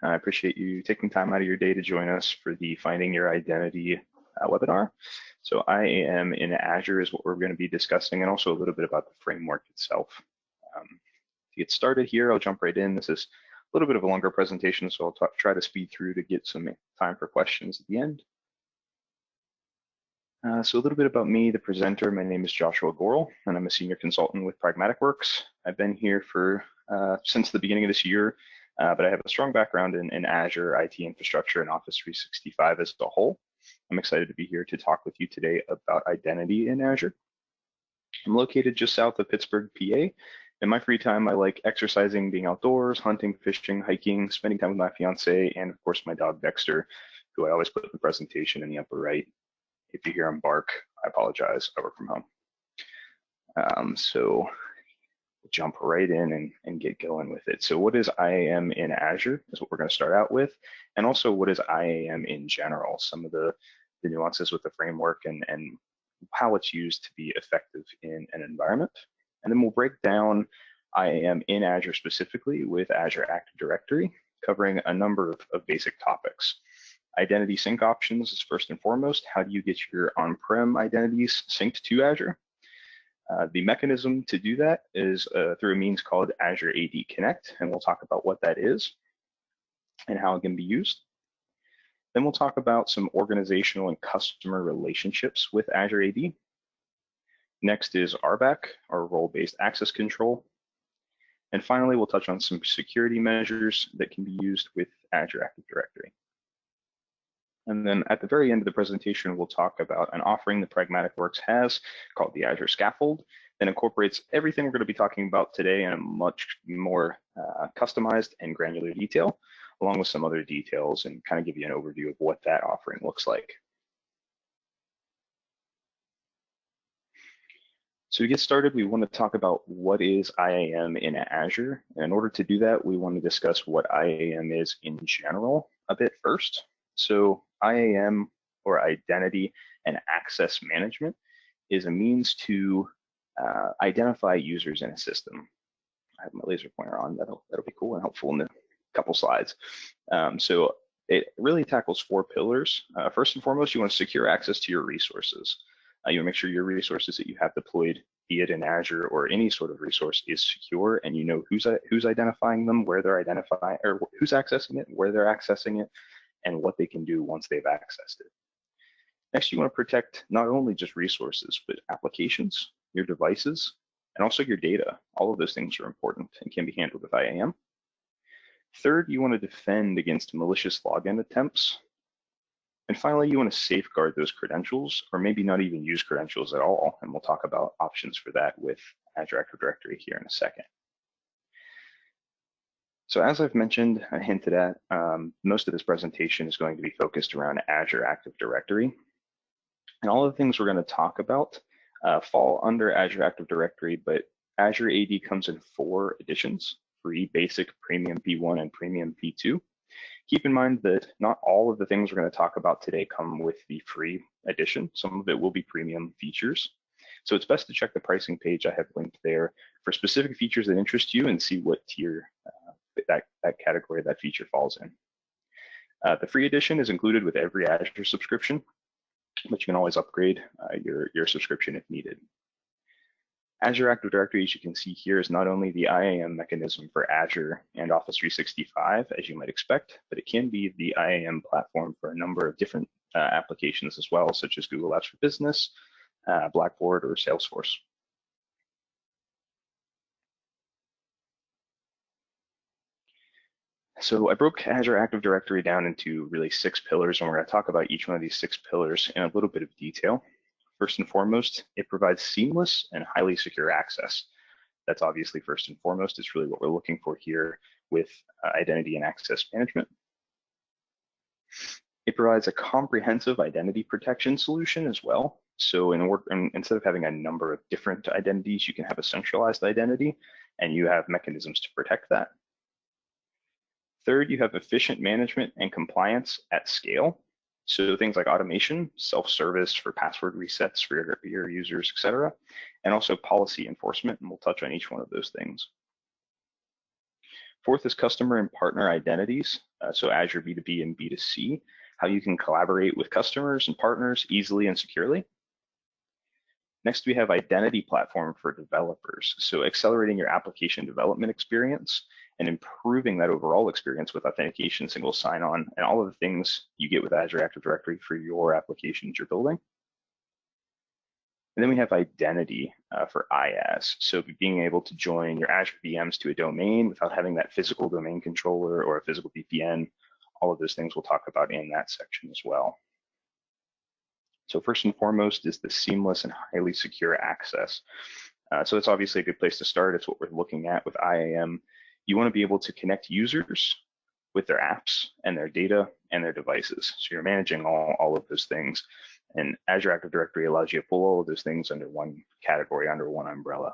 I appreciate you taking time out of your day to join us for the Finding Your Identity webinar. So IAM in Azure is what we're going to be discussing, and also a little bit about the framework itself. To get started here, I'll jump right in. This is a little bit of a longer presentation, so I'll try to speed through to get some time for questions at the end. So a little bit about me, the presenter. My name is Joshua Gorel, and I'm a senior consultant with Pragmatic Works. I've been here for since the beginning of this year, but I have a strong background in Azure, IT infrastructure, and Office 365 as a whole. I'm excited to be here to talk with you today about identity in Azure. I'm located just south of Pittsburgh, PA. In my free time, I like exercising, being outdoors, hunting, fishing, hiking, spending time with my fiance, and of course my dog Dexter, who I always put in the presentation in the upper right. If you hear him bark, I apologize, I work from home. So we'll jump right in and get going with it. So what is IAM in Azure is what we're going to start out with, and also what is IAM in general, some of the nuances with the framework and how it's used to be effective in an environment. And then we'll break down IAM in Azure specifically with Azure Active Directory, covering a number of basic topics. Identity sync options is first and foremost. How do you get your on-prem identities synced to Azure? The mechanism to do that is through a means called Azure AD Connect, and we'll talk about what that is and how it can be used. Then we'll talk about some organizational and customer relationships with Azure AD. Next is RBAC, or role-based access control. And finally, we'll touch on some security measures that can be used with Azure Active Directory. And then at the very end of the presentation, we'll talk about an offering that Pragmatic Works has called the Azure Scaffold that incorporates everything we're going to be talking about today in a much more customized and granular detail, along with some other details, and kind of give you an overview of what that offering looks like. So to get started, we want to talk about what is IAM in Azure. And in order to do that, we want to discuss what IAM is in general a bit first. So IAM, or Identity and Access Management, is a means to identify users in a system. I have my laser pointer on. That'll be cool and helpful in a couple slides. So it really tackles 4 pillars. First and foremost, you want to secure access to your resources. You want to make sure your resources that you have deployed, be it in Azure or any sort of resource, is secure, and you know who's identifying them, where they're identifying, or who's accessing it, where they're accessing it, and what they can do once they've accessed it. Next, you want to protect not only just resources, but applications, your devices, and also your data. All of those things are important and can be handled with IAM. Third, you want to defend against malicious login attempts. And finally, you want to safeguard those credentials, or maybe not even use credentials at all. And we'll talk about options for that with Azure Active Directory here in a second. So as I've mentioned, I hinted at, most of this presentation is going to be focused around Azure Active Directory. And all of the things we're going to talk about fall under Azure Active Directory, but Azure AD comes in 4 editions: free, basic, premium P1, and premium P2. Keep in mind that not all of the things we're going to talk about today come with the free edition. Some of it will be premium features. So it's best to check the pricing page I have linked there for specific features that interest you and see what tier that category that feature falls in. The free edition is included with every Azure subscription, but you can always upgrade your subscription if needed. Azure Active Directory, as you can see here, is not only the IAM mechanism for Azure and Office 365, as you might expect, but it can be the IAM platform for a number of different applications as well, such as Google Apps for Business, Blackboard, or Salesforce. So I broke Azure Active Directory down into really 6 pillars, and we're going to talk about each one of these 6 pillars in a little bit of detail. First and foremost, it provides seamless and highly secure access. That's obviously first and foremost. It's really what we're looking for here with identity and access management. It provides a comprehensive identity protection solution as well. So instead of having a number of different identities, you can have a centralized identity, and you have mechanisms to protect that. Third, you have efficient management and compliance at scale. So things like automation, self-service for password resets for your users, et cetera, and also policy enforcement, and we'll touch on each one of those things. Fourth is customer and partner identities. So Azure B2B and B2C, how you can collaborate with customers and partners easily and securely. Next, we have identity platform for developers. So accelerating your application development experience and improving that overall experience with authentication, single sign-on, and all of the things you get with Azure Active Directory for your applications you're building. And then we have identity for IaaS. So being able to join your Azure VMs to a domain without having that physical domain controller or a physical VPN, all of those things we'll talk about in that section as well. So first and foremost is the seamless and highly secure access. So it's obviously a good place to start. It's what we're looking at with IAM. You want to be able to connect users with their apps and their data and their devices. So you're managing all of those things. And Azure Active Directory allows you to pull all of those things under one category, under one umbrella.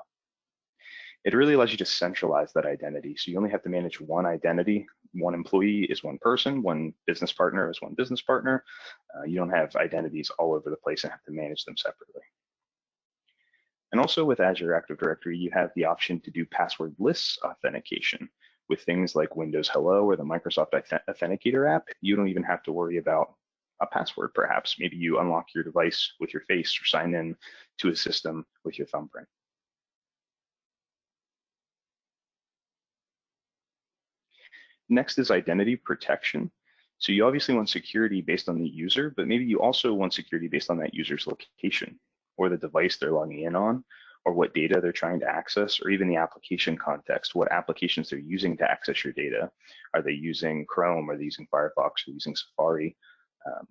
It really allows you to centralize that identity. So you only have to manage one identity. One employee is one person, one business partner is one business partner. You don't have identities all over the place and have to manage them separately. And also with Azure Active Directory, you have the option to do passwordless authentication with things like Windows Hello or the Microsoft Authenticator app. You don't even have to worry about a password, perhaps. Maybe you unlock your device with your face or sign in to a system with your thumbprint. Next is identity protection. So you obviously want security based on the user, but maybe you also want security based on that user's location or the device they're logging in on, or what data they're trying to access, or even the application context, what applications they're using to access your data. Are they using Chrome? Are they using Firefox? Or using Safari?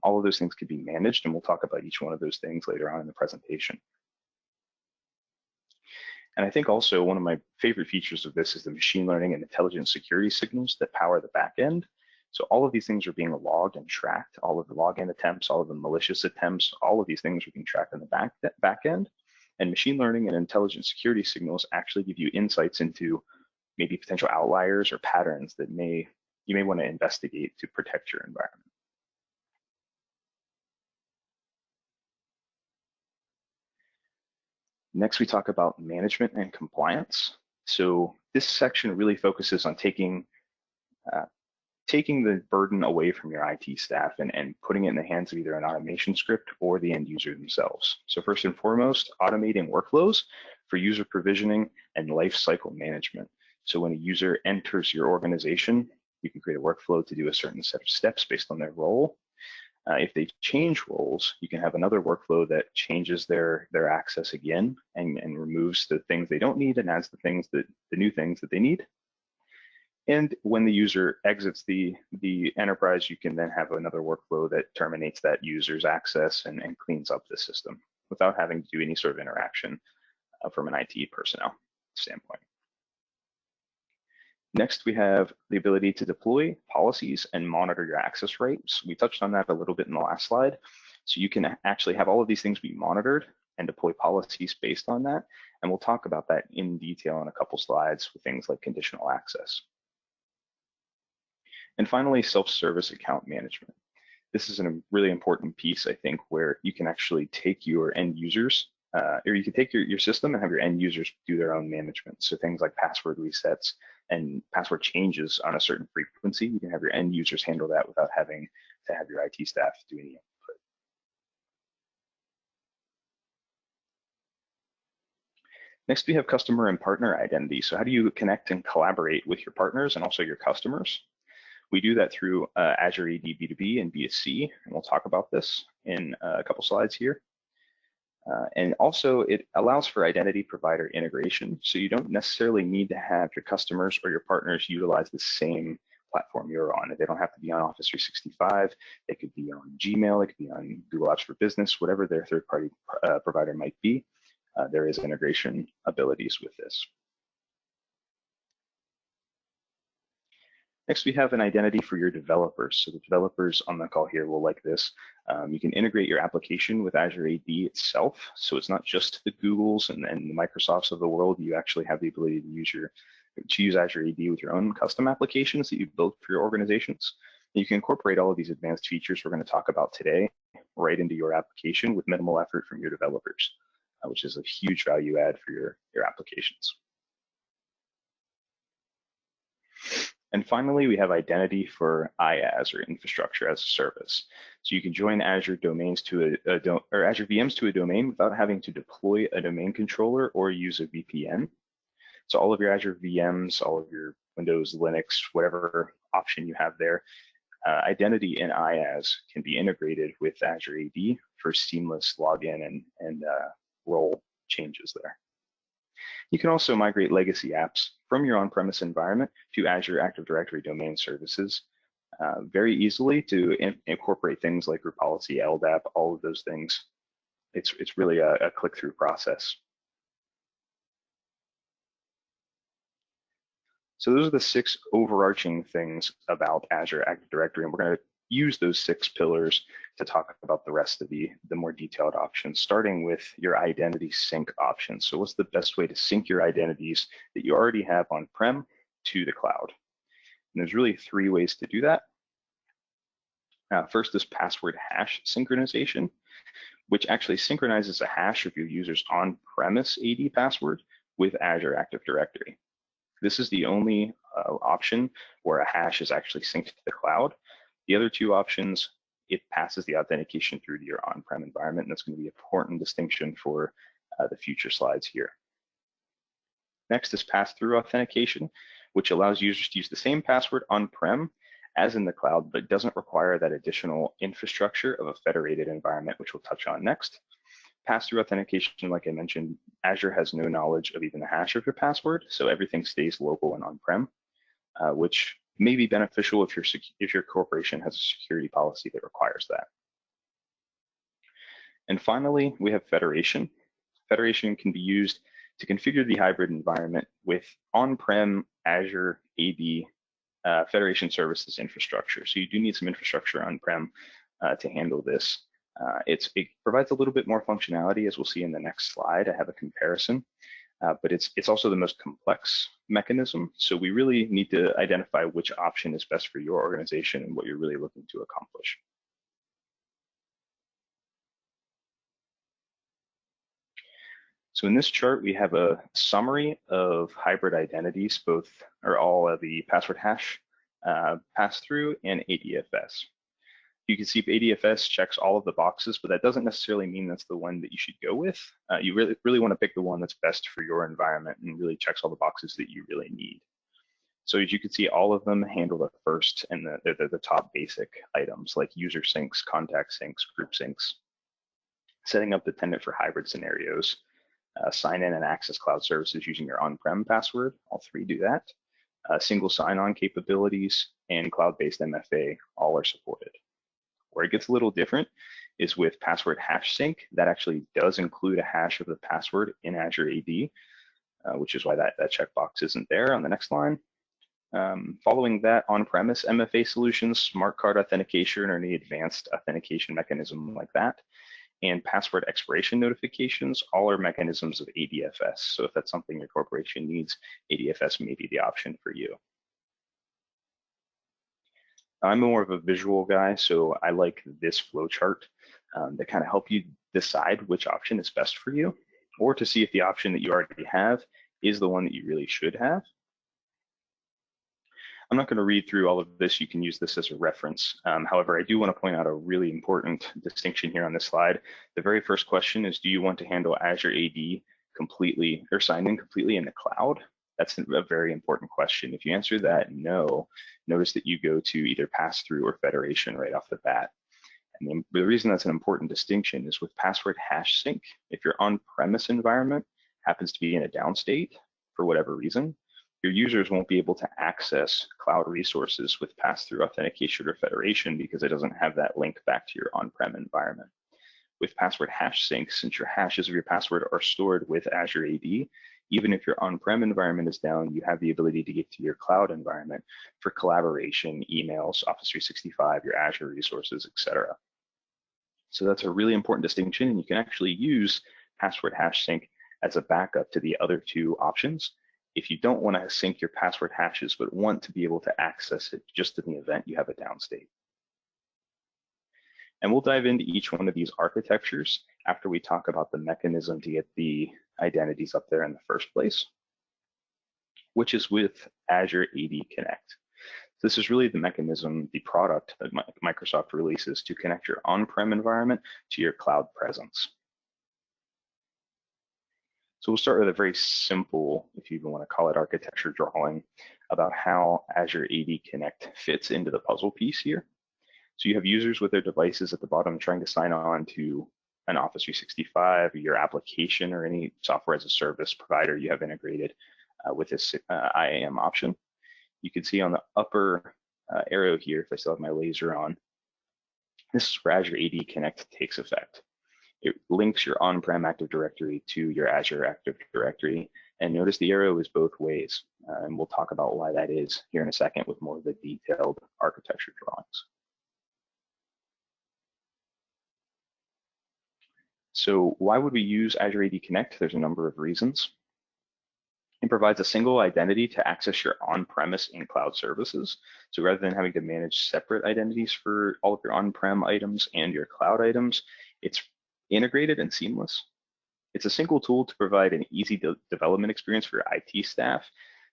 All of those things could be managed, and we'll talk about each one of those things later on in the presentation. And I think also one of my favorite features of this is the machine learning and intelligent security signals that power the back end. So all of these things are being logged and tracked, all of the login attempts, all of the malicious attempts, all of these things are being tracked in the back end. And machine learning and intelligent security signals actually give you insights into maybe potential outliers or patterns that you may want to investigate to protect your environment. Next, we talk about management and compliance. So this section really focuses on taking the burden away from your IT staff and putting it in the hands of either an automation script or the end user themselves. So first and foremost, automating workflows for user provisioning and lifecycle management. So when a user enters your organization, you can create a workflow to do a certain set of steps based on their role. If they change roles, you can have another workflow that changes their access again and removes the things they don't need and adds the new things that they need. And when the user exits the enterprise, you can then have another workflow that terminates that user's access and cleans up the system without having to do any sort of interaction from an IT personnel standpoint. Next, we have the ability to deploy policies and monitor your access rights. We touched on that a little bit in the last slide. So you can actually have all of these things be monitored and deploy policies based on that. And we'll talk about that in detail in a couple slides with things like conditional access. And finally, self-service account management. This is a really important piece, I think, where you can actually take your end users, or you can take your system and have your end users do their own management. So things like password resets and password changes on a certain frequency, you can have your end users handle that without having to have your IT staff do any input. Next, we have customer and partner identity. So how do you connect and collaborate with your partners and also your customers? We do that through Azure AD B2B and B2C, and we'll talk about this in a couple slides here. And also it allows for identity provider integration. So you don't necessarily need to have your customers or your partners utilize the same platform you're on. They don't have to be on Office 365. They could be on Gmail. It could be on Google Apps for Business, whatever their third-party provider might be. There is integration abilities with this. Next, we have an identity for your developers. So the developers on the call here will like this. You can integrate your application with Azure AD itself. So it's not just the Googles and the Microsofts of the world. You actually have the ability to use Azure AD with your own custom applications that you've built for your organizations. And you can incorporate all of these advanced features we're going to talk about today right into your application with minimal effort from your developers, which is a huge value add for your applications. And finally, we have identity for IaaS, or infrastructure as a service. So you can join Azure domains to or Azure VMs to a domain without having to deploy a domain controller or use a VPN. So all of your Azure VMs, all of your Windows, Linux, whatever option you have there, identity and IaaS can be integrated with Azure AD for seamless login and role changes there. You can also migrate legacy apps from your on-premise environment to Azure Active Directory domain services very easily to incorporate things like group policy, LDAP, all of those things. It's really a click-through process. So those are the 6 overarching things about Azure Active Directory, and we're going to use those 6 pillars to talk about the rest of the more detailed options, starting with your identity sync options. So what's the best way to sync your identities that you already have on-prem to the cloud? And there's really 3 ways to do that. First is password hash synchronization, which actually synchronizes a hash of your user's on-premise AD password with Azure Active Directory. This is the only option where a hash is actually synced to the cloud. The other 2 options, it passes the authentication through to your on-prem environment, and that's going to be an important distinction for the future slides here. Next is pass-through authentication, which allows users to use the same password on-prem as in the cloud, but doesn't require that additional infrastructure of a federated environment, which we'll touch on next. Pass-through authentication, like I mentioned, Azure has no knowledge of even the hash of your password, so everything stays local and on-prem, which may be beneficial if your corporation has a security policy that requires that. And finally, we have federation. Federation can be used to configure the hybrid environment with on-prem Azure AD federation services infrastructure. So you do need some infrastructure on-prem to handle this. It provides a little bit more functionality, as we'll see in the next slide. I have a comparison, but it's also the most complex mechanism. So we really need to identify which option is best for your organization and what you're really looking to accomplish. So in this chart, we have a summary of hybrid identities, all of the password hash, pass-through, and ADFS. You can see ADFS checks all of the boxes, but that doesn't necessarily mean that's the one that you should go with. You really want to pick the one that's best for your environment and really checks all the boxes that you really need. So as you can see, all of them handle the first and the top basic items like user syncs, contact syncs, group syncs, setting up the tenant for hybrid scenarios, sign in and access cloud services using your on-prem password. All 3 do that. Single sign-on capabilities and cloud-based MFA all are supported. Where it gets a little different is with password hash sync. That actually does include a hash of the password in Azure AD, which is why that checkbox isn't there on the next line. Following that, on-premise MFA solutions, smart card authentication or any advanced authentication mechanism like that, and password expiration notifications, all are mechanisms of ADFS. So if that's something your corporation needs, ADFS may be the option for you. I'm more of a visual guy, so I like this flow chart to kind of help you decide which option is best for you, or to see if the option that you already have is the one that you really should have. I'm not going to read through all of this. You can use this as a reference. However, I do want to point out a really important distinction here on this slide. The very first question is, do you want to handle Azure AD completely or sign in completely in the cloud? That's a very important question. If you answer that no, notice that you go to either pass-through or federation right off the bat. And the reason that's an important distinction is with password hash sync, if your on-premise environment happens to be in a downstate for whatever reason, your users won't be able to access cloud resources with pass-through authentication or federation because it doesn't have that link back to your on-prem environment. With password hash sync, since your hashes of your password are stored with Azure AD, even if your on-prem environment is down, you have the ability to get to your cloud environment for collaboration, emails, Office 365, your Azure resources, etc. So that's a really important distinction, and you can actually use password hash sync as a backup to the other 2 options if you don't want to sync your password hashes but want to be able to access it just in the event you have a downstate. And we'll dive into each one of these architectures after we talk about the mechanism to get the identities up there in the first place. which is with Azure AD Connect. This is really the mechanism, the product that Microsoft releases to connect your on-prem environment to your cloud presence. So we'll start with a very simple, if you even want to call it, architecture drawing about how Azure AD Connect fits into the puzzle piece here. So you have users with their devices at the bottom trying to sign on to an Office 365, your application, or any software as a service provider you have integrated with this IAM option. You can see on the upper arrow here, if I still have my laser on, this is where Azure AD Connect takes effect. It links your on-prem Active Directory to your Azure Active Directory. And notice the arrow is both ways. And we'll talk about why that is here in a second with more of the detailed architecture drawings. So why would we use Azure AD Connect? There's a number of reasons. It provides a single identity to access your on-premise and cloud services. So rather than having to manage separate identities for all of your on-prem items and your cloud items, it's integrated and seamless. It's a single tool to provide an easy development experience for your IT staff.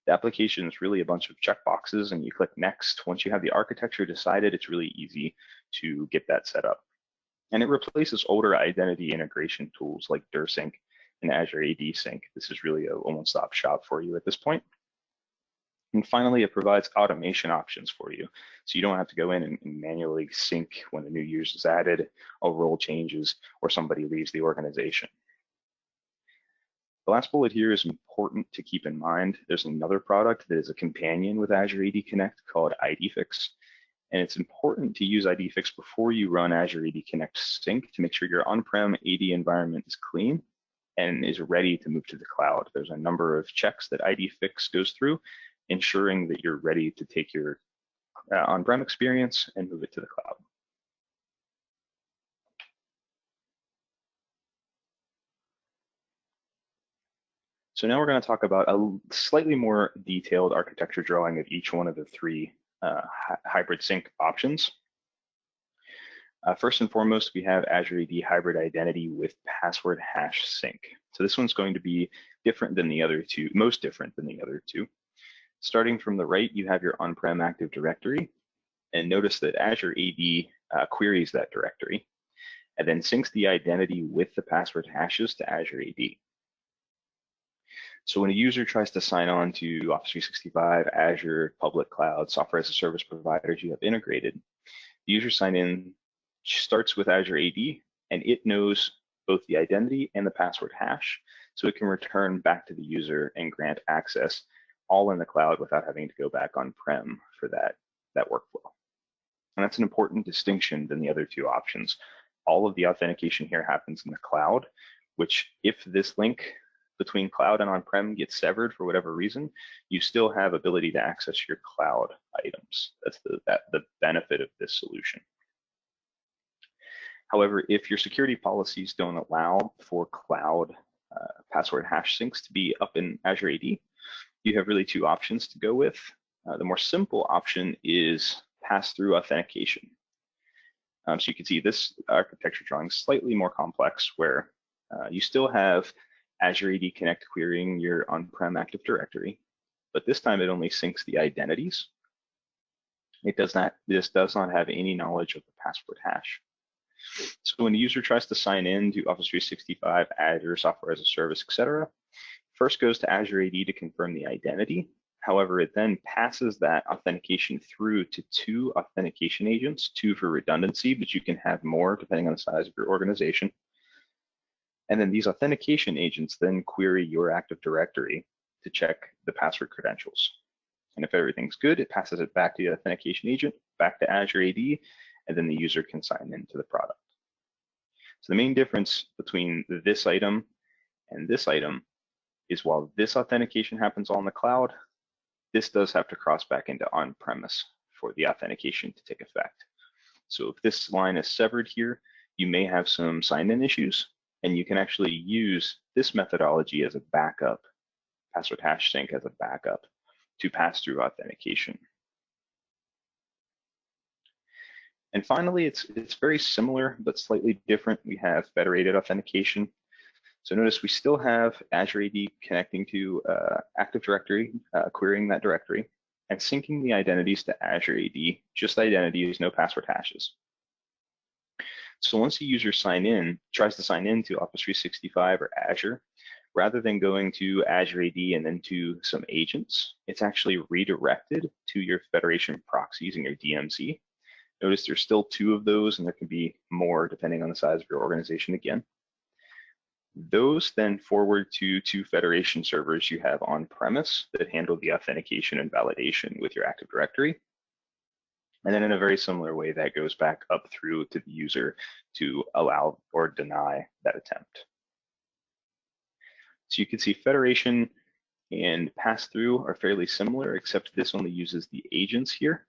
The application is really a bunch of checkboxes and you click next. Once you have the architecture decided, it's really easy to get that set up. And it replaces older identity integration tools like DirSync and Azure AD Sync. This is really a one-stop shop for you at this point. And finally, it provides automation options for you. So you don't have to go in and manually sync when a new user is added, a role changes, or somebody leaves the organization. The last bullet here is important to keep in mind. There's another product that is a companion with Azure AD Connect called IDFix. And it's important to use IDFix before you run Azure AD Connect Sync to make sure your on-prem AD environment is clean and is ready to move to the cloud. There's a number of checks that IDFix goes through, ensuring that you're ready to take your on-prem experience and move it to the cloud. So now we're going to talk about a slightly more detailed architecture drawing of each one of the three hybrid sync options. First and foremost, we have Azure AD Hybrid Identity with Password Hash Sync. So this one's going to be different than the other two, most different than the other two. Starting from the right, you have your on-prem Active Directory, and notice that Azure AD queries that directory, and then syncs the identity with the password hashes to Azure AD. So when a user tries to sign on to Office 365, Azure, public cloud, software as a service providers you have integrated, the user sign in starts with Azure AD, and it knows both the identity and the password hash, so it can return back to the user and grant access all in the cloud without having to go back on-prem for that workflow. And that's an important distinction than the other two options. All of the authentication here happens in the cloud, which if this link between cloud and on-prem gets severed for whatever reason, you still have ability to access your cloud items. That's the benefit of this solution. However, if your security policies don't allow for cloud password hash syncs to be up in Azure AD, you have really two options to go with. The more simple option is pass-through authentication. So you can see this architecture drawing is slightly more complex, where you still have Azure AD Connect querying your on-prem Active Directory, but this time it only syncs the identities. This does not have any knowledge of the password hash. So when the user tries to sign in to Office 365, Azure, software as a service, etc., first goes to Azure AD to confirm the identity. However, it then passes that authentication through to two authentication agents, two for redundancy, but you can have more depending on the size of your organization. And then these authentication agents then query your Active Directory to check the password credentials. And if everything's good, it passes it back to the authentication agent, back to Azure AD, and then the user can sign into the product. So the main difference between this item and this item is while this authentication happens all in the cloud, this does have to cross back into on-premise for the authentication to take effect. So if this line is severed here, you may have some sign-in issues, and you can actually use this methodology as a backup, password hash sync as a backup to pass through authentication. And finally, it's very similar, but slightly different. We have federated authentication. So notice we still have Azure AD connecting to Active Directory, querying that directory, and syncing the identities to Azure AD, just identities, no password hashes. So once a user tries to sign in to Office 365 or Azure, rather than going to Azure AD and then to some agents, it's actually redirected to your federation proxy using your DMZ. Notice there's still 2 of those, and there can be more depending on the size of your organization again. Those then forward to 2 federation servers you have on premise that handle the authentication and validation with your Active Directory. And then in a very similar way, that goes back up through to the user to allow or deny that attempt. So you can see federation and pass-through are fairly similar, except this only uses the agents here,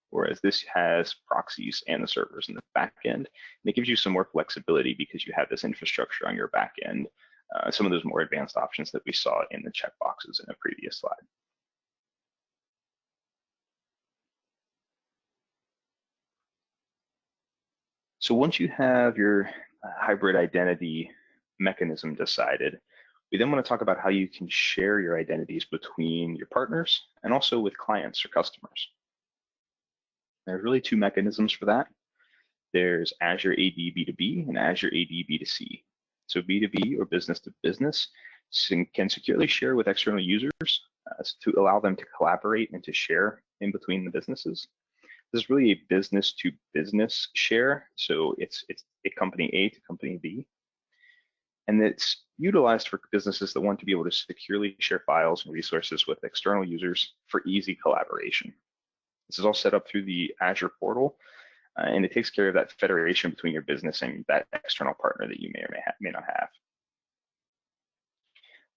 whereas this has proxies and the servers in the back end. And it gives you some more flexibility because you have this infrastructure on your back end, some of those more advanced options that we saw in the checkboxes in a previous slide. So once you have your hybrid identity mechanism decided, we then want to talk about how you can share your identities between your partners and also with clients or customers. There's really 2 mechanisms for that. There's Azure AD B2B and Azure AD B2C. So B2B, or business to business, can securely share with external users to allow them to collaborate and to share in between the businesses. This is really a business to business share. So it's a company A to company B. And it's utilized for businesses that want to be able to securely share files and resources with external users for easy collaboration. This is all set up through the Azure portal, and it takes care of that federation between your business and that external partner that you may or may not have.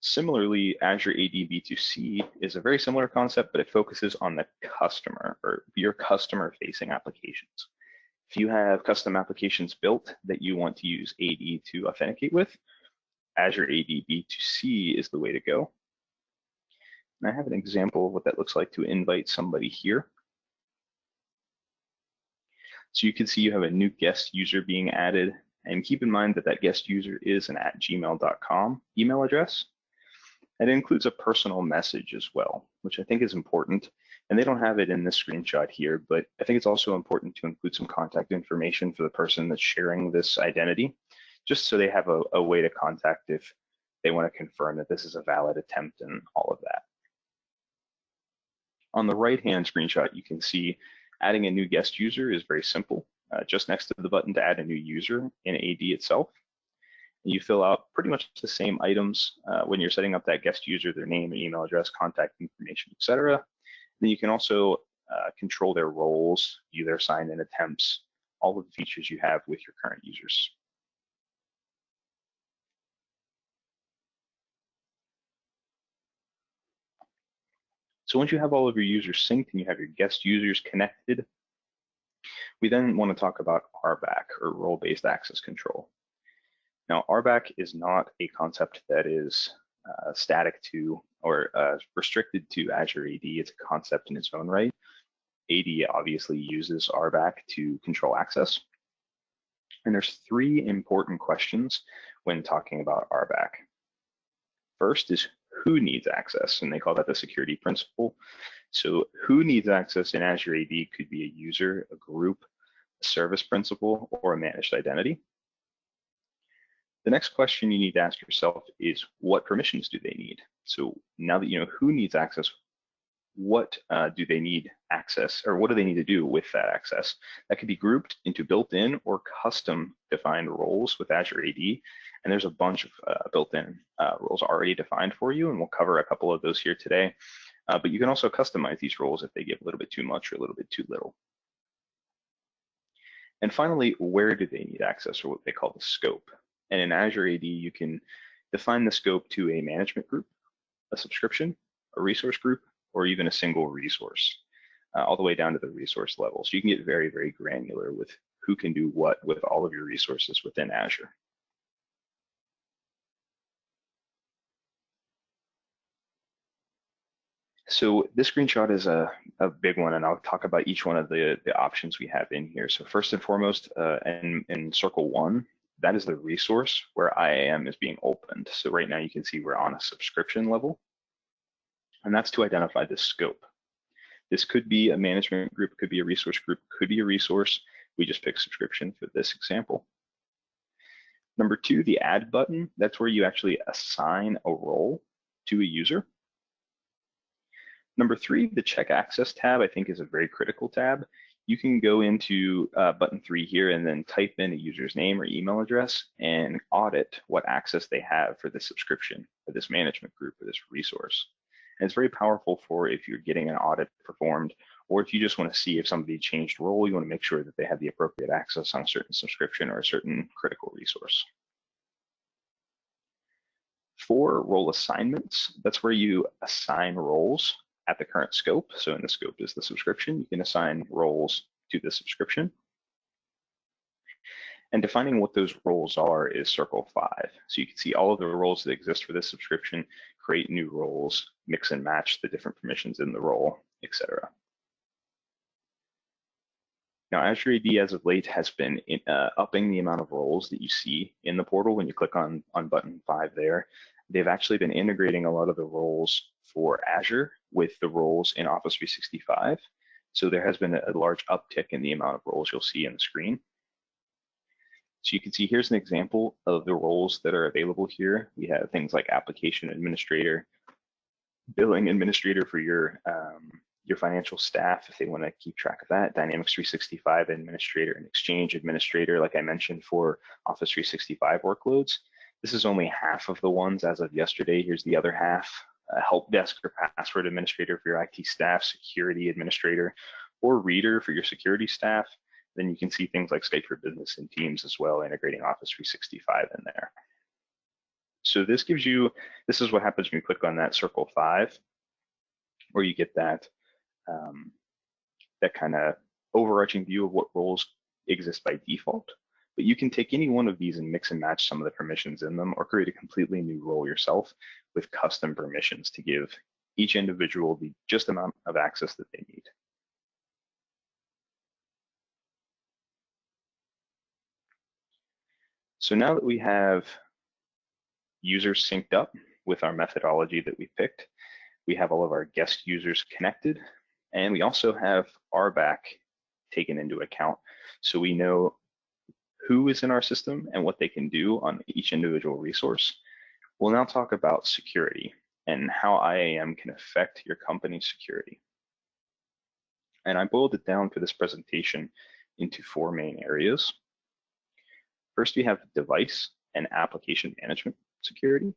Similarly, Azure AD B2C is a very similar concept, but it focuses on the customer or your customer-facing applications. If you have custom applications built that you want to use AD to authenticate with, Azure AD B2C is the way to go. And I have an example of what that looks like to invite somebody here. So you can see you have a new guest user being added, and keep in mind that that guest user is an @gmail.com email address. And it includes a personal message as well, which I think is important. And they don't have it in this screenshot here, but I think it's also important to include some contact information for the person that's sharing this identity, just so they have a way to contact if they want to confirm that this is a valid attempt and all of that. On the right-hand screenshot, you can see adding a new guest user is very simple. Just next to the button to add a new user in AD itself, you fill out pretty much the same items when you're setting up that guest user, their name, email address, contact information, etc. Then you can also control their roles, view their sign-in attempts, all of the features you have with your current users. So once you have all of your users synced and you have your guest users connected, we then want to talk about RBAC, or role-based access control. Now, RBAC is not a concept that is static to or restricted to Azure AD. It's a concept in its own right. AD obviously uses RBAC to control access. And there's 3 important questions when talking about RBAC. First is who needs access, and they call that the security principle. So who needs access in Azure AD could be a user, a group, a service principal, or a managed identity. The next question you need to ask yourself is what permissions do they need? So now that you know who needs access, what do they need access, or what do they need to do with that access? That could be grouped into built-in or custom defined roles with Azure AD. And there's a bunch of built-in roles already defined for you, and we'll cover a couple of those here today. But you can also customize these roles if they give a little bit too much or a little bit too little. And finally, where do they need access, or what they call the scope? And in Azure AD, you can define the scope to a management group, a subscription, a resource group, or even a single resource, all the way down to the resource level. So you can get very, very granular with who can do what with all of your resources within Azure. So this screenshot is a big one, and I'll talk about each one of the options we have in here. So first and foremost, in circle 1, that is the resource where IAM is being opened. So right now you can see we're on a subscription level, and that's to identify the scope. This could be a management group, it could be a resource group, could be a resource. We just pick subscription for this example. Number two, the add button, that's where you actually assign a role to a user. Number three, the check access tab, I think is a very critical tab. You can go into button 3 here and then type in a user's name or email address and audit what access they have for this subscription, for this management group, or this resource. And it's very powerful for if you're getting an audit performed, or if you just want to see if somebody changed role, you want to make sure that they have the appropriate access on a certain subscription or a certain critical resource. 4, role assignments. That's where you assign roles at the current scope. So in the scope is the subscription, you can assign roles to the subscription. And defining what those roles are is circle 5. So you can see all of the roles that exist for this subscription, create new roles, mix and match the different permissions in the role, etc. Now, Azure AD as of late has been upping the amount of roles that you see in the portal when you click on button 5 there. They've actually been integrating a lot of the roles for Azure with the roles in Office 365. So there has been a large uptick in the amount of roles you'll see in the screen. So you can see here's an example of the roles that are available here. We have things like application administrator, billing administrator for your financial staff if they want to keep track of that, Dynamics 365 administrator and Exchange administrator, like I mentioned, for Office 365 workloads. This is only half of the ones as of yesterday. Here's the other half. Help desk or password administrator for your IT staff, security administrator, or reader for your security staff. Then you can see things like Skype for Business and Teams as well, integrating Office 365 in there. So this gives you, this is what happens when you click on that circle 5, where you get that that kind of overarching view of what roles exist by default. But you can take any one of these and mix and match some of the permissions in them, or create a completely new role yourself with custom permissions to give each individual the just amount of access that they need. So now that we have users synced up with our methodology that we picked, we have all of our guest users connected, and we also have RBAC taken into account. So we know who is in our system and what they can do on each individual resource. We'll now talk about security and how IAM can affect your company's security. And I boiled it down for this presentation into 4 main areas. First, we have device and application management security.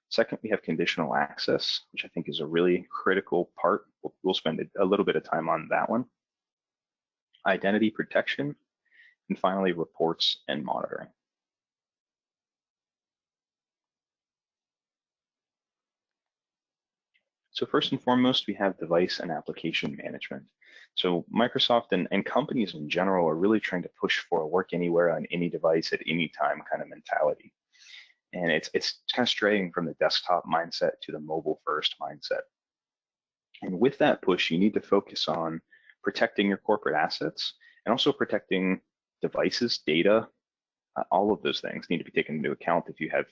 Second, we have conditional access, which I think is a really critical part. We'll spend a little bit of time on that one. Identity protection, and finally, reports and monitoring. So first and foremost, we have device and application management. So Microsoft and companies in general are really trying to push for a work anywhere on any device at any time kind of mentality. And it's kind of straying from the desktop mindset to the mobile first mindset. And with that push, you need to focus on protecting your corporate assets and also protecting devices, data. All of those things need to be taken into account if you have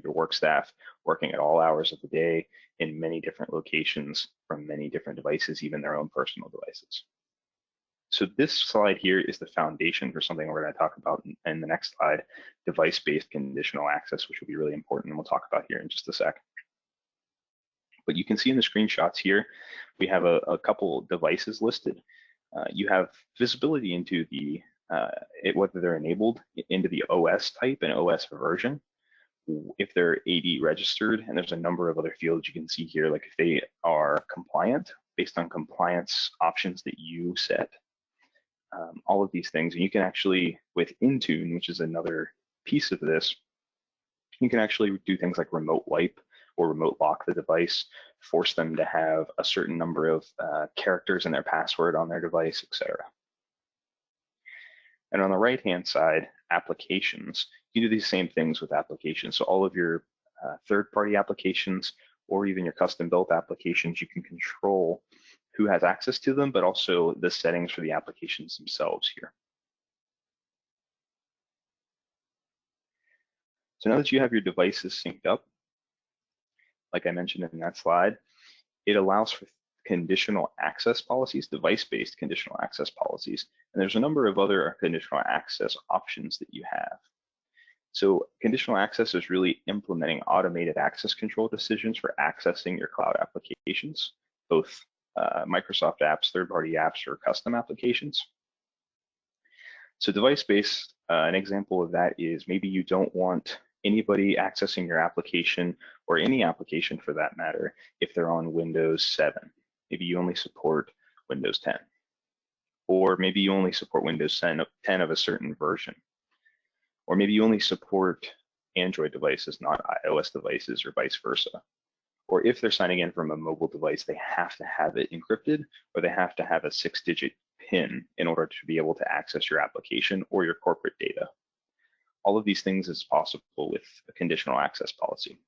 your work staff working at all hours of the day in many different locations from many different devices, even their own personal devices. So this slide here is the foundation for something we're going to talk about in the next slide, device-based conditional access, which will be really important, and we'll talk about here in just a sec. But you can see in the screenshots here, we have a couple devices listed. You have visibility into the whether they're enabled into the OS type and OS version, if they're AD registered, and there's a number of other fields you can see here, like if they are compliant based on compliance options that you set. All of these things, and you can actually, with Intune, which is another piece of this, you can actually do things like remote wipe or remote lock the device, force them to have a certain number of characters in their password on their device, etc. And on the right-hand side, applications, you do these same things with applications. So all of your third-party applications or even your custom-built applications, you can control who has access to them, but also the settings for the applications themselves here. So now that you have your devices synced up, like I mentioned in that slide, it allows for conditional access policies, device-based conditional access policies. And there's a number of other conditional access options that you have. So conditional access is really implementing automated access control decisions for accessing your cloud applications, both Microsoft apps, third-party apps, or custom applications. So device-based, an example of that is maybe you don't want anybody accessing your application, or any application for that matter, if they're on Windows 7. Maybe you only support Windows 10. Or maybe you only support Windows 10 of a certain version. Or maybe you only support Android devices, not iOS devices, or vice versa. Or if they're signing in from a mobile device, they have to have it encrypted, or they have to have a 6-digit PIN in order to be able to access your application or your corporate data. All of these things is possible with a conditional access policy.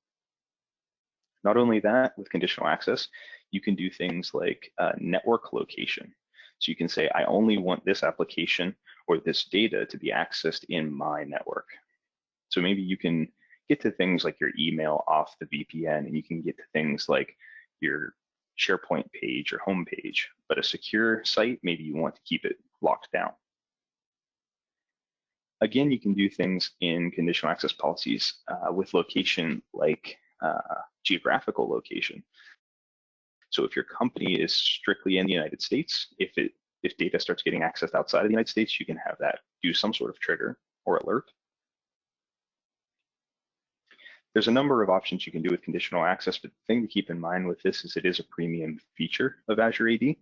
Not only that, with conditional access, you can do things like network location. So you can say, I only want this application or this data to be accessed in my network. So maybe you can get to things like your email off the VPN, and you can get to things like your SharePoint page or home page, but a secure site, maybe you want to keep it locked down. Again, you can do things in conditional access policies with location like geographical location. So if your company is strictly in the United States, if data starts getting accessed outside of the United States, you can have that do some sort of trigger or alert. There's a number of options you can do with conditional access, but the thing to keep in mind with this is it is a premium feature of Azure AD.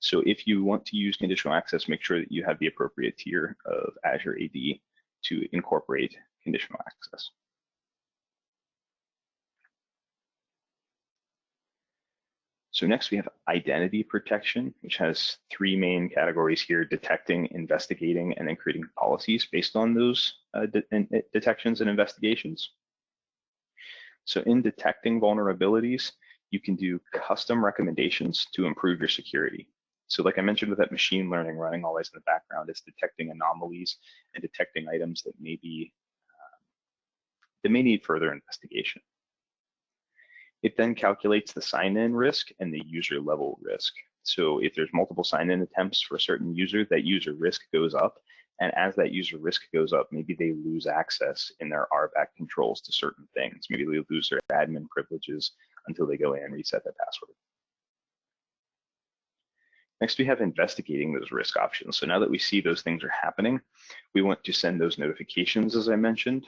So if you want to use conditional access, make sure that you have the appropriate tier of Azure AD to incorporate conditional access. So next we have identity protection, which has 3 main categories here: detecting, investigating, and then creating policies based on those detections and investigations. So in detecting vulnerabilities, you can do custom recommendations to improve your security. So like I mentioned with that machine learning running always in the background, it's detecting anomalies and detecting items that may need further investigation. It then calculates the sign-in risk and the user level risk. So if there's multiple sign-in attempts for a certain user, that user risk goes up. And as that user risk goes up, maybe they lose access in their RBAC controls to certain things. Maybe they lose their admin privileges until they go in and reset their password. Next, we have investigating those risk options. So now that we see those things are happening, we want to send those notifications, as I mentioned.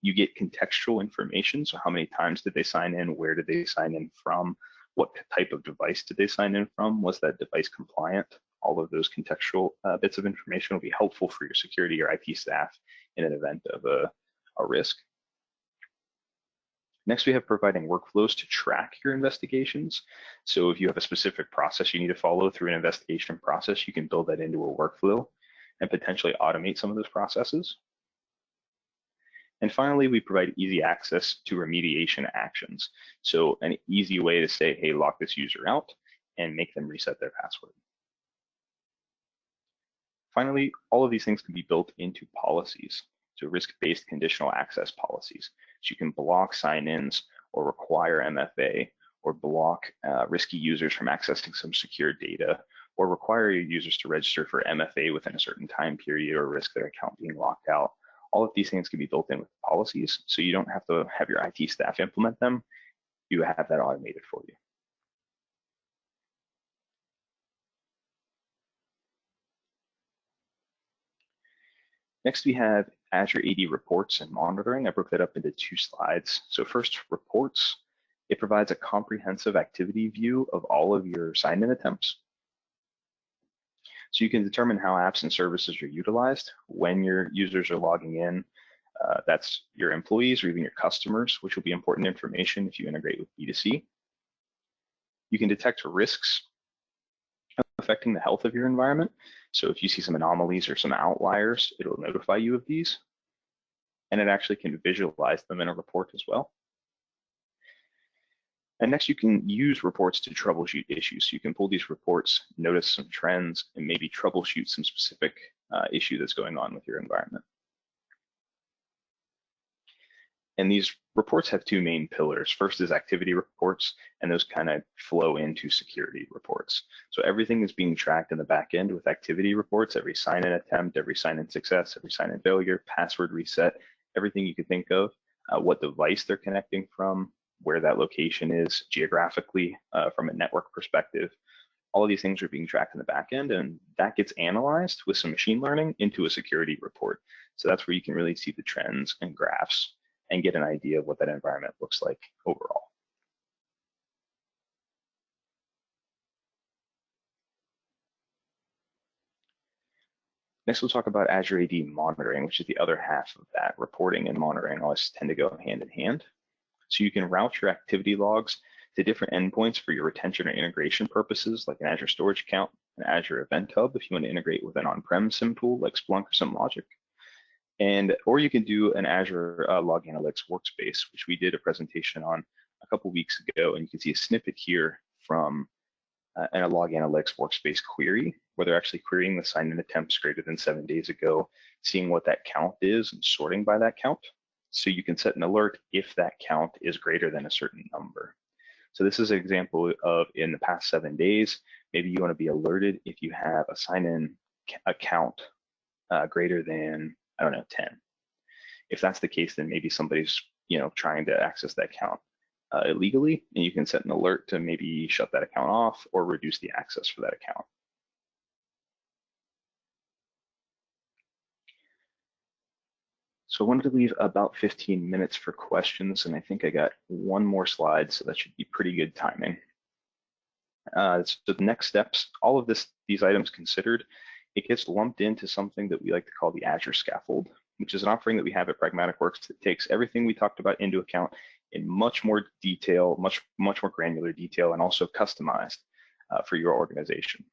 You get contextual information. So how many times did they sign in? Where did they sign in from? What type of device did they sign in from? Was that device compliant? All of those contextual bits of information will be helpful for your security or IT staff in an event of a risk. Next, we have providing workflows to track your investigations. So if you have a specific process you need to follow through an investigation process, you can build that into a workflow and potentially automate some of those processes. And finally, we provide easy access to remediation actions. So an easy way to say, hey, lock this user out and make them reset their password. Finally, all of these things can be built into policies. So risk-based conditional access policies. So you can block sign-ins or require MFA or block risky users from accessing some secure data or require your users to register for MFA within a certain time period or risk their account being locked out. All of these things can be built in with policies, so you don't have to have your IT staff implement them. You have that automated for you. Next, we have Azure AD Reports and Monitoring. I broke that up into 2 slides. So first, reports. It provides a comprehensive activity view of all of your sign-in attempts. So you can determine how apps and services are utilized, when your users are logging in. That's your employees or even your customers, which will be important information if you integrate with B2C. You can detect risks affecting the health of your environment. So if you see some anomalies or some outliers, it'll notify you of these. And it actually can visualize them in a report as well. And next, you can use reports to troubleshoot issues. So you can pull these reports, notice some trends, and maybe troubleshoot some specific issue that's going on with your environment. And these reports have two main pillars. First is activity reports, and those kind of flow into security reports. So everything is being tracked in the back end with activity reports, every sign-in attempt, every sign-in success, every sign-in failure, password reset, everything you could think of, what device they're connecting from, where that location is geographically from a network perspective. All of these things are being tracked in the back end, and that gets analyzed with some machine learning into a security report. So that's where you can really see the trends and graphs and get an idea of what that environment looks like overall. Next, we'll talk about Azure AD monitoring, which is the other half of that. Reporting and monitoring always tend to go hand in hand. So you can route your activity logs to different endpoints for your retention or integration purposes, like an Azure Storage Account, an Azure Event Hub, if you want to integrate with an on-prem SIM tool like Splunk or SimLogic. Or you can do an Azure Log Analytics workspace, which we did a presentation on a couple weeks ago, and you can see a snippet here from a Log Analytics workspace query, where they're actually querying the sign-in attempts greater than 7 days ago, seeing what that count is and sorting by that count. So you can set an alert if that count is greater than a certain number. So this is an example of in the past 7 days, maybe you want to be alerted if you have a sign-in account greater than, I don't know, 10. If that's the case, then maybe somebody's trying to access that account illegally, and you can set an alert to maybe shut that account off or reduce the access for that account. So I wanted to leave about 15 minutes for questions, and I think I got one more slide, so that should be pretty good timing. So the next steps, all of these items considered, it gets lumped into something that we like to call the Azure Scaffold, which is an offering that we have at Pragmatic Works that takes everything we talked about into account in much more detail, much more granular detail, and also customized for your organization.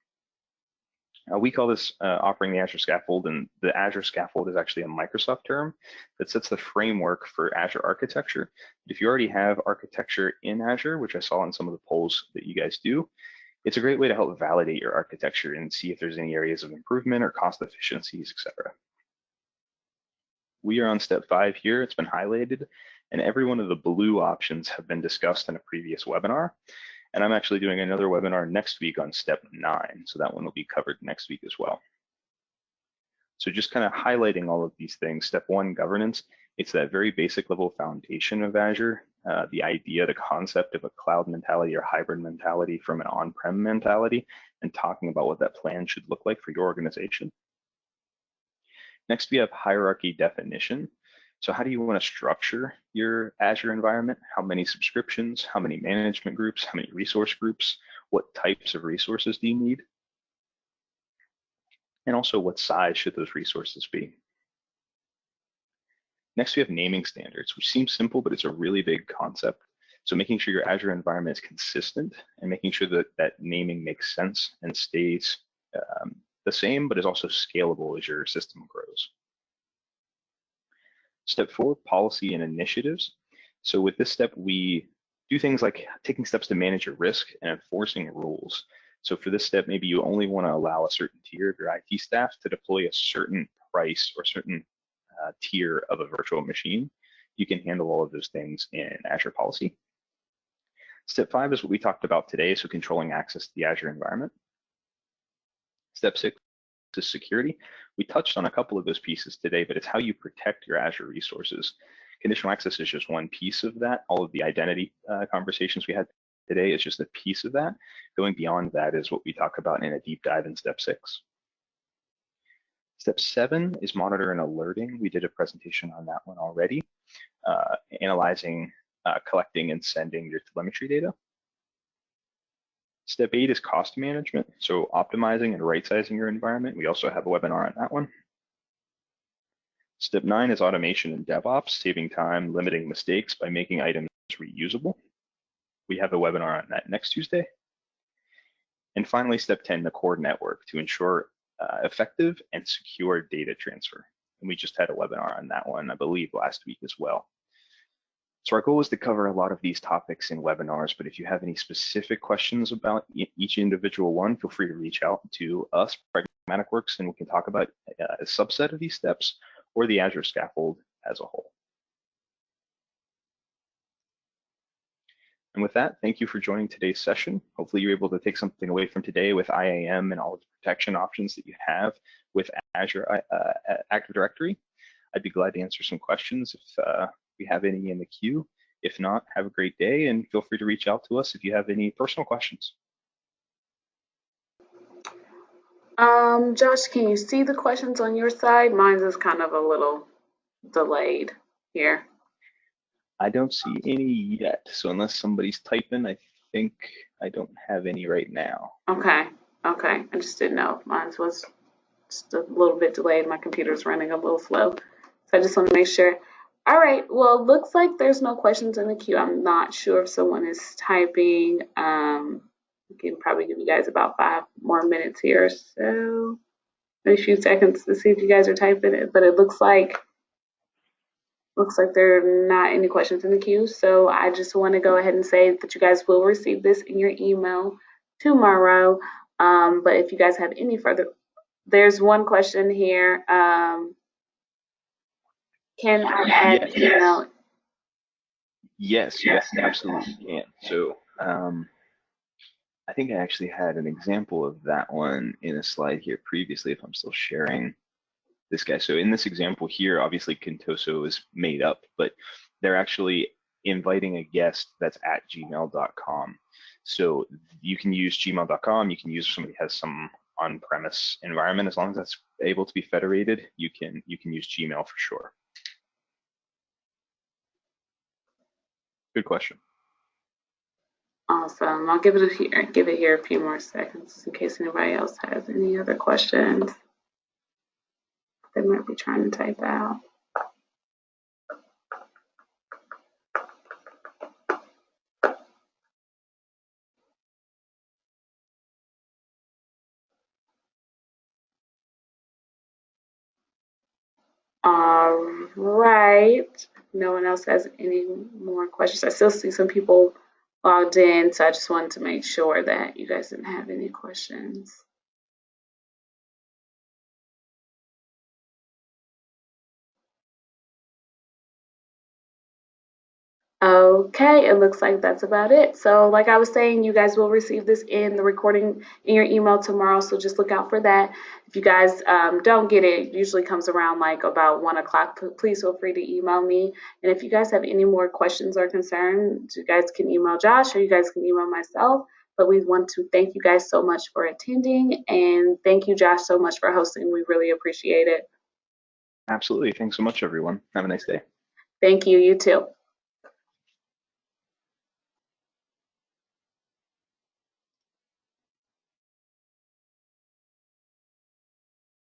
We call this offering the Azure Scaffold, and the Azure Scaffold is actually a Microsoft term that sets the framework for Azure architecture. If you already have architecture in Azure, which I saw in some of the polls that you guys do, it's a great way to help validate your architecture and see if there's any areas of improvement or cost efficiencies, etc. We are on step 5 here. It's been highlighted, and every one of the blue options have been discussed in a previous webinar. And I'm actually doing another webinar next week on step 9, so that one will be covered next week as well. So just kind of highlighting all of these things. Step 1, governance. It's that very basic level foundation of Azure, the idea, the concept of a cloud mentality or hybrid mentality from an on-prem mentality, and talking about what that plan should look like for your organization. Next, we have hierarchy definition. So how do you want to structure your Azure environment? How many subscriptions? How many management groups? How many resource groups? What types of resources do you need? And also, what size should those resources be? Next, we have naming standards, which seems simple, but it's a really big concept. So making sure your Azure environment is consistent and making sure that that naming makes sense and stays the same, but is also scalable as your system grows. Step 4, policy and initiatives. So with this step, we do things like taking steps to manage your risk and enforcing rules. So for this step, maybe you only want to allow a certain tier of your IT staff to deploy a certain price or certain tier of a virtual machine. You can handle all of those things in Azure policy. Step 5 is what we talked about today, so controlling access to the Azure environment. Step 6 is security. We touched on a couple of those pieces today, but it's how you protect your Azure resources. Conditional access is just one piece of that. All of the identity conversations we had today is just a piece of that. Going beyond that is what we talk about in a deep dive in step 6. Step 7 is monitor and alerting. We did a presentation on that one already, analyzing, collecting, and sending your telemetry data. Step 8 is cost management, so optimizing and right-sizing your environment. We also have a webinar on that one. Step 9 is automation and DevOps, saving time, limiting mistakes by making items reusable. We have a webinar on that next Tuesday. And finally, step 10, the core network, to ensure effective and secure data transfer. And we just had a webinar on that one, I believe, last week as well. So our goal is to cover a lot of these topics in webinars, but if you have any specific questions about each individual one, feel free to reach out to us, Pragmatic Works, and we can talk about a subset of these steps or the Azure Scaffold as a whole. And with that, thank you for joining today's session. Hopefully you're able to take something away from today with IAM and all of the protection options that you have with Azure Active Directory. I'd be glad to answer some questions if we have any in the queue. If not, have a great day and feel free to reach out to us if you have any personal questions. Josh, can you see the questions on your side? Mine's is kind of a little delayed here. I don't see any yet, so unless somebody's typing, I think I don't have any right now. Okay. I just didn't know if mine was just a little bit delayed. My computer's running a little slow. So I just want to make sure. All right. Well, it looks like there's no questions in the queue. I'm not sure if someone is typing. I can probably give you guys about 5 more minutes here. So maybe a few seconds to see if you guys are typing it. But it looks like there are not any questions in the queue. So I just want to go ahead and say that you guys will receive this in your email tomorrow. But if you guys have any further, there's one question here. Can I add email? Yes, you absolutely can. So I think I actually had an example of that one in a slide here previously, if I'm still sharing this guy. So in this example here, obviously Contoso is made up, but they're actually inviting a guest that's at gmail.com. So you can use gmail.com, you can use if somebody has some on-premise environment, as long as that's able to be federated, you can use Gmail for sure. Good question. Awesome. I'll give it here a few more seconds in case anybody else has any other questions. They might be trying to type out. All right. No one else has any more questions. I still see some people logged in, so I just wanted to make sure that you guys didn't have any questions. Okay, it looks like that's about it. So like I was saying, you guys will receive this in the recording in your email tomorrow, so just look out for that. If you guys don't get it, it usually comes around like about 1 o'clock. Please feel free to email me. And if you guys have any more questions or concerns, you guys can email Josh or you guys can email myself. But we want to thank you guys so much for attending, and thank you, Josh, so much for hosting. We really appreciate it. Absolutely. Thanks so much, everyone. Have a nice day. Thank you. You too.